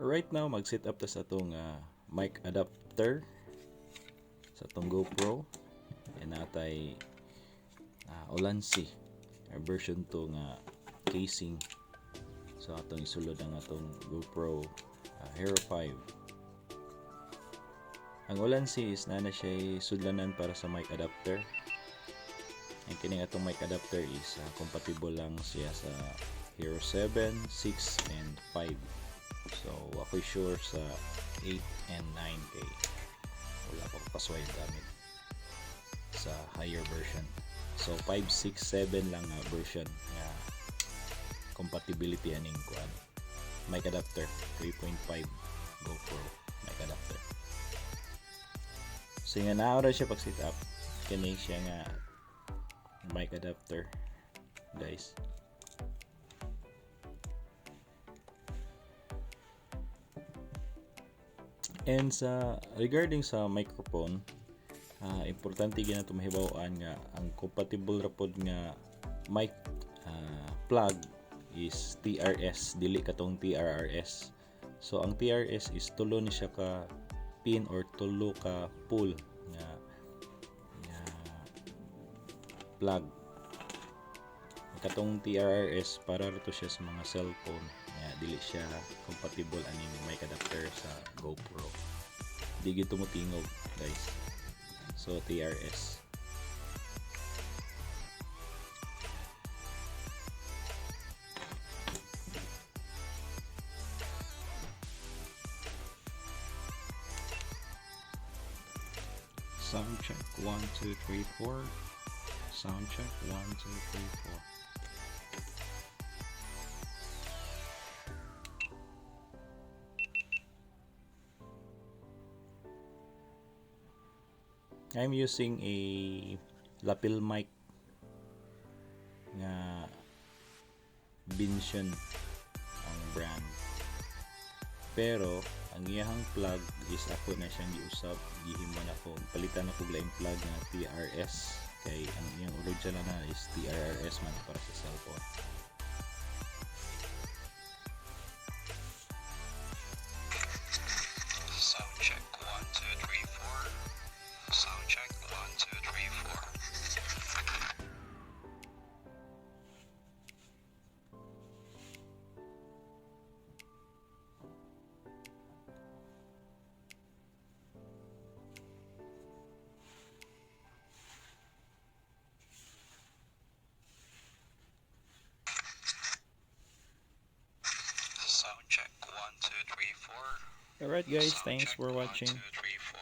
Right now, mag-set up ta sa itong mic adapter sa itong GoPro. Yan natay Ulanzi version 2 nga casing. So atong isulod ang atong GoPro Hero 5. Ang Ulanzi is na siya sudlanan para sa mic adapter. Ang kining atong mic adapter is compatible lang siya sa Hero 7, 6, and 5. So ako'y sure sa 8 and 9K. Wala pa pasway gamit sa higher version. So 5, 6, 7 lang version nga compatibility aning kuan mic adapter 3.5 GoPro mic adapter. So nga naa ra siya pag set up kini siya nga mic adapter guys. And sa regarding sa microphone, importante gyud nato mahibaw-an nga ang compatible ra pod nga mic plug is TRS, dili katong TRRS. So ang TRS is tulo ni siya ka pin or tulo ka pull nga plug. Katong TRRS para rito siya sa mga cellphone nga dili siya compatible aning mic adapter sa GoPro. Di gito mo tingog guys. So TRS. Sound check 1 2 3 4. Sound check 1 2 3 4. I'm using a lapel mic nga Binsion ang brand. Pero ang iyang plug is ako na siyang giusab, gihimo na ko palitan ako laing plug nga TRS kay ang iyang original na is TRRS man para sa cellphone. Sound check 1 2 3 4. Sound check 1 2 3 4. Sound check 1 2 3 4. Alright guys, Sound thanks check for 1 watching. 2 3 4.